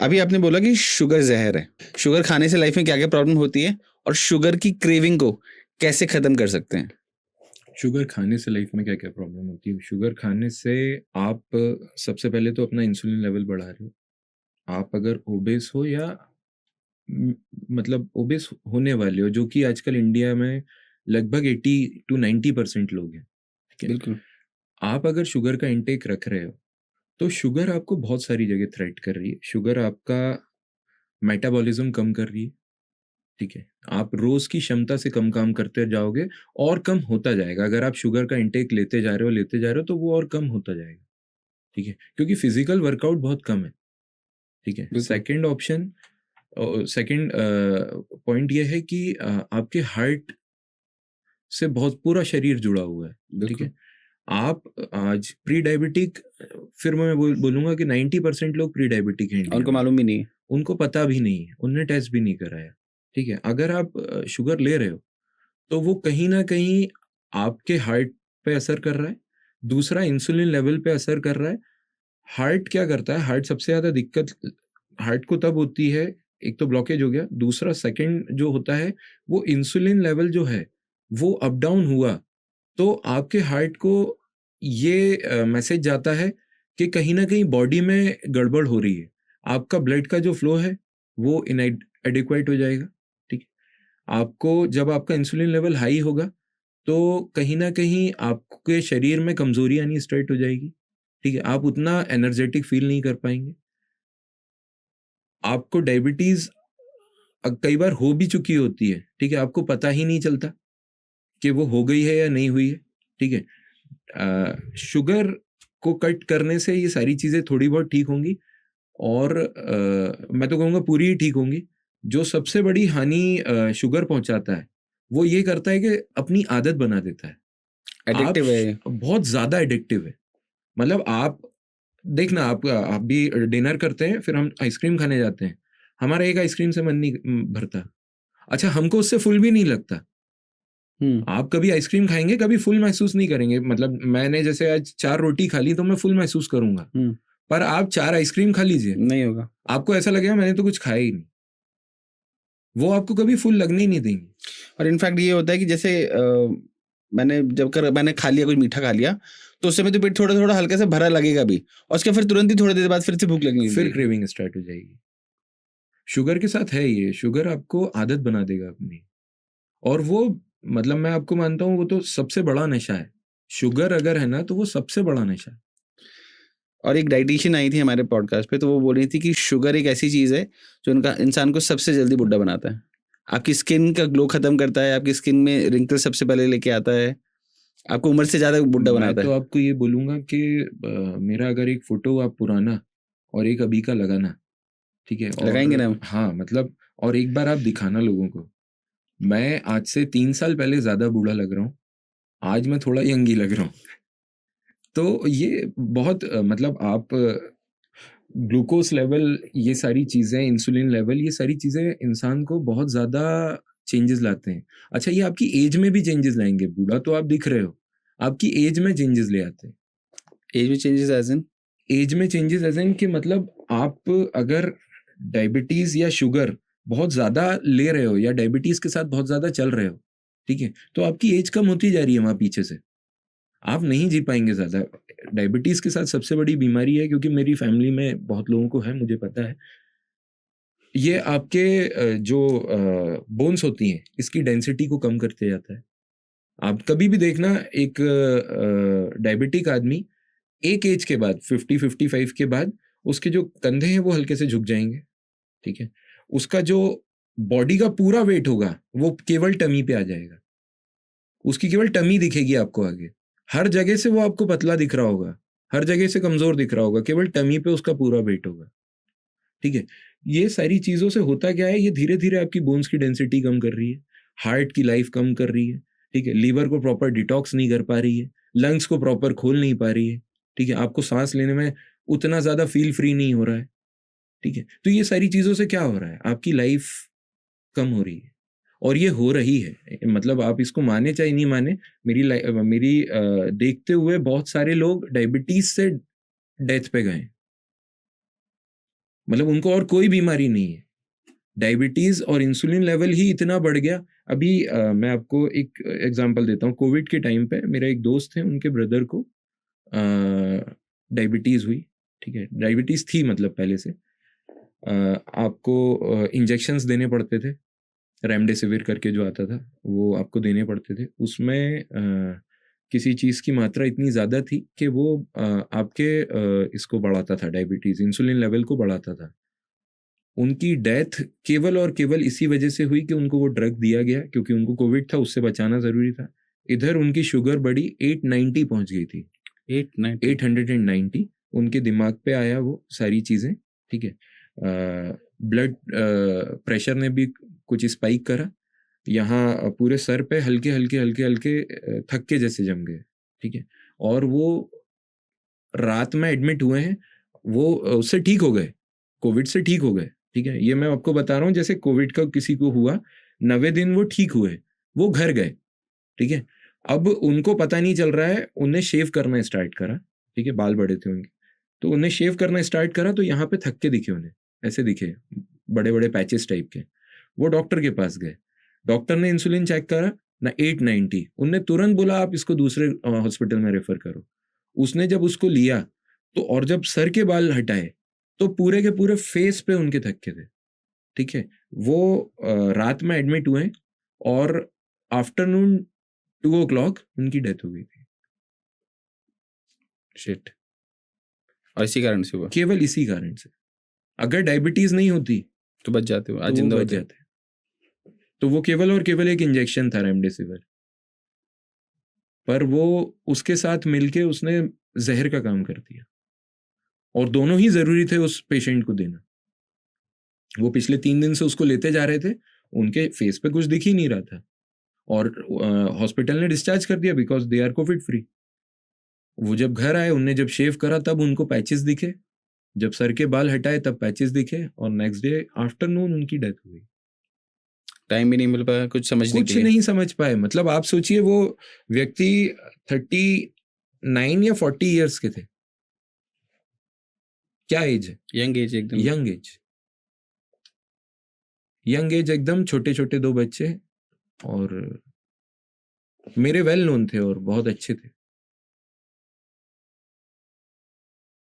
अभी आपने बोला कि शुगर जहर है, शुगर खाने से लाइफ में क्या क्या प्रॉब्लम होती है और शुगर की क्रेविंग को कैसे खत्म कर सकते हैं? शुगर खाने से लाइफ में क्या क्या प्रॉब्लम होती है? शुगर खाने से आप सबसे पहले तो अपना इंसुलिन लेवल बढ़ा रहे हो। आप अगर ओबेस हो या म, मतलब ओबेस होने वाले हो, जो कि आजकल इंडिया में लगभग 80 to 90% लोग हैं, ठीक है। बिल्कुल। आप अगर शुगर का इंटेक रख रहे हो तो शुगर आपको बहुत सारी जगह थ्रेट कर रही है। शुगर आपका मेटाबॉलिज्म कम कर रही है, ठीक है। आप रोज की क्षमता से कम काम करते जाओगे और कम होता जाएगा। अगर आप शुगर का इंटेक लेते जा रहे हो तो वो और कम होता जाएगा, ठीक है, क्योंकि फिजिकल वर्कआउट बहुत कम है, ठीक है। बिल्कुल। सेकंड पॉइंट ये है कि आपके हार्ट से बहुत पूरा शरीर जुड़ा हुआ है, ठीक बिल्कुल। है। आप आज प्री डायबिटिक, फिर मैं बोलूंगा कि 90% लोग प्री डायबिटिक हैं और इंडिया उनको में। मालूम भी नहीं है। उनको पता भी नहीं है, उनने टेस्ट भी नहीं कराया, ठीक है। अगर आप शुगर ले रहे हो तो वो कहीं ना कहीं आपके हार्ट पे असर कर रहा है। दूसरा, इंसुलिन लेवल पे असर कर रहा है। हार्ट क्या करता है? हार्ट सबसे ज्यादा दिक्कत हार्ट को तब होती है, एक तो ब्लॉकेज हो गया, दूसरा सेकंड जो होता है वो इंसुलिन लेवल जो है वो अप डाउन हुआ तो आपके हार्ट को ये मैसेज जाता है कि कहीं ना कहीं बॉडी में गड़बड़ हो रही है। आपका ब्लड का जो फ्लो है वो इनएडिक्वेट हो जाएगा, ठीक है। आपको जब आपका इंसुलिन लेवल हाई होगा तो कहीं ना कहीं आपके शरीर में कमजोरी आनी स्टार्ट हो जाएगी, ठीक है। आप उतना एनर्जेटिक फील नहीं कर पाएंगे। आपको डायबिटीज कई बार हो भी चुकी होती है, ठीक है, आपको पता ही नहीं चलता कि वो हो गई है या नहीं हुई है, ठीक है। शुगर को कट करने से ये सारी चीजें थोड़ी बहुत ठीक होंगी और मैं तो कहूँगा पूरी ही ठीक होंगी। जो सबसे बड़ी हानि शुगर पहुंचाता है वो ये करता है कि अपनी आदत बना देता है। एडिक्टिव है ये। बहुत ज्यादा एडिक्टिव है। मतलब आप देखना, आप भी डिनर करते हैं, फिर हम आइसक्रीम खाने जाते हैं, हमारा एक आइसक्रीम से मन नहीं भरता। अच्छा, हमको उससे फुल भी नहीं लगता। हम्म। आप कभी आइसक्रीम खाएंगे, कभी फुल महसूस नहीं करेंगे। मतलब मैंने जैसे आज 4 रोटी खा ली तो मैं फुल महसूस करूंगा, हम्म। पर आप 4 आइसक्रीम खा लीजिए, नहीं होगा। आपको ऐसा लगेगा मैंने तो कुछ खाया ही नहीं। वो आपको कभी फुल लगने ही नहीं देंगे। और इनफैक्ट ये होता है कि जैसे मैंने खा लिया, कुछ मीठा खा लिया, तो उस समय तो पेट थोड़ा थोड़ा हल्का से भरा लगेगा भी, और उसके फिर तुरंत ही थोड़ी देर बाद फिर से भूख लगने फिर लगेगी। क्रेविंग स्टार्ट हो जाएगी। शुगर के साथ है ये, शुगर आपको आदत बना देगा अपनी। और वो, मतलब मैं आपको मानता हूँ वो तो सबसे बड़ा नशा है। शुगर अगर है ना तो वो सबसे बड़ा नशा है। और एक डाइटिशियन आई थी हमारे पॉडकास्ट पे, तो वो बोल रही थी कि शुगर एक ऐसी चीज़ है जो उनका इंसान को सबसे जल्दी बुढ़ा बनाता है। आपकी स्किन का ग्लो खत्म करता है, आपकी स्किन में रिंकल सबसे पहले लेके आता है, आपको उम्र से ज़्यादा बुढ़ा मैं बनाता तो है। आपको ये बोलूंगा कि मेरा अगर एक फोटो आप पुराना और एक अभी का लगाना, ठीक है, लगाएंगे ना और हम? हाँ मतलब, और एक बार आप दिखाना लोगों को, मैं आज से 3 साल पहले ज्यादा बूढ़ा लग रहा हूँ, आज मैं थोड़ा यंग ही लग रहा हूँ। तो ये बहुत मतलब आप ग्लूकोज लेवल, ये सारी चीजें, इंसुलिन लेवल, ये सारी चीजें इंसान को बहुत ज्यादा चेंजेस लाते हैं। अच्छा, ये आपकी एज में भी चेंजेस लाएंगे। बूढ़ा तो आप दिख रहे हो, आपकी एज में चेंजेस ले आते हैं। एज में चेंजेस एज इन? एज में चेंजेस एज इन कि मतलब आप अगर डायबिटीज या शुगर बहुत ज्यादा ले रहे हो या डायबिटीज के साथ बहुत ज्यादा चल रहे हो, ठीक है, तो आपकी एज कम होती जा रही है वहां पीछे से। आप नहीं जी पाएंगे ज्यादा। डायबिटीज के साथ सबसे बड़ी बीमारी है, क्योंकि मेरी फैमिली में बहुत लोगों को है, मुझे पता है। ये आपके जो बोन्स होती हैं इसकी डेंसिटी को कम करते जाता है। आप कभी भी देखना, एक डायबिटिक आदमी एक एज के बाद 50-55 के बाद उसके जो कंधे हैं वो हल्के से झुक जाएंगे, ठीक है। उसका जो बॉडी का पूरा वेट होगा वो केवल टमी पे आ जाएगा। उसकी केवल टमी दिखेगी आपको आगे। हर जगह से वो आपको पतला दिख रहा होगा, हर जगह से कमजोर दिख रहा होगा, केवल टमी पे उसका पूरा वेट होगा, ठीक है। ये सारी चीजों से होता क्या है, ये धीरे धीरे आपकी बोन्स की डेंसिटी कम कर रही है, हार्ट की लाइफ कम कर रही है, ठीक है। लीवर को प्रॉपर डिटॉक्स नहीं कर पा रही है, लंग्स को प्रॉपर खोल नहीं पा रही है, ठीक है। आपको सांस लेने में उतना ज्यादा फील फ्री नहीं हो रहा है, ठीक है। तो ये सारी चीजों से क्या हो रहा है, आपकी लाइफ कम हो रही है। और ये हो रही है, मतलब आप इसको माने चाहे नहीं माने, मेरी देखते हुए बहुत सारे लोग डायबिटीज से डेथ पे गए। मतलब उनको और कोई बीमारी नहीं है, डायबिटीज और इंसुलिन लेवल ही इतना बढ़ गया। अभी मैं आपको एक एग्जांपल देता हूँ। कोविड के टाइम पे मेरा एक दोस्त है, उनके ब्रदर को डायबिटीज हुई, ठीक है, डायबिटीज थी मतलब पहले से। आपको इंजेक्शंस देने पड़ते थे, रेमडेसिविर करके जो आता था वो आपको देने पड़ते थे। उसमें किसी चीज़ की मात्रा इतनी ज़्यादा थी कि वो आपके इसको बढ़ाता था, डायबिटीज़ इंसुलिन लेवल को बढ़ाता था। उनकी डेथ केवल और केवल इसी वजह से हुई कि उनको वो ड्रग दिया गया, क्योंकि उनको कोविड था, उससे बचाना ज़रूरी था। इधर उनकी शुगर बढ़ी 890 पहुंच गई थी, 890 उनके दिमाग पे आया वो सारी चीज़ें, ठीक है। ब्लड प्रेशर ने भी कुछ स्पाइक करा, यहाँ पूरे सर पे हल्के हल्के हल्के हल्के थक्के जैसे जम गए, ठीक है। और वो रात में एडमिट हुए हैं, वो उससे ठीक हो गए, कोविड से ठीक हो गए, ठीक है। ये मैं आपको बता रहा हूँ, जैसे कोविड का किसी को हुआ 90 दिन वो ठीक हुए, वो घर गए, ठीक है। अब उनको पता नहीं चल रहा है, उन्हें शेव करना स्टार्ट करा, ठीक है, बाल बड़े थे उनके, तो उन्हें शेव करना स्टार्ट करा तो यहाँ पे थक्के दिखे उन्हें, ऐसे दिखे बड़े बड़े पैचेस टाइप के। वो डॉक्टर के पास गए, डॉक्टर ने इंसुलिन चेक करा ना 890, उनने तुरंत बोला आप इसको दूसरे हॉस्पिटल में रेफर करो। उसने जब उसको लिया तो, और जब सर के बाल हटाए तो पूरे के पूरे फेस पे उनके थक्के थे, ठीक है। वो रात में एडमिट हुए और आफ्टरनून 2 o'clock उनकी डेथ हो गई थी। शिट। और इसी कारण से हुआ? केवल इसी कारण से। अगर डायबिटीज नहीं होती तो बच जाते हो, आज तो वो जिंदा बच होते। जाते। तो वो केवल और केवल एक इंजेक्शन था, रेमडेसिविर, पर वो उसके साथ मिलके उसने जहर का काम कर दिया, और दोनों ही जरूरी थे उस पेशेंट को देना। वो पिछले 3 दिन से उसको लेते जा रहे थे, उनके फेस पे कुछ दिख ही नहीं रहा था, और हॉस्पिटल ने डिस्चार्ज कर दिया because they are Covid free. वो जब घर आए, उनने जब शेव करा तब उनको पैचेस दिखे, जब सर के बाल हटाए तब पैचेस दिखे, और नेक्स्ट डे आफ्टरनून उनकी डेथ हो गई। टाइम भी नहीं मिल पाया कुछ समझने कुछ के लिए। नहीं समझ पाए। मतलब आप सोचिए, वो व्यक्ति 39 या 40 ईयर्स के थे। क्या एज है? यंग एज एकदम। यंग एज, यंग एज एकदम, छोटे छोटे 2 बच्चे, और मेरे वेल नोन थे और बहुत अच्छे थे।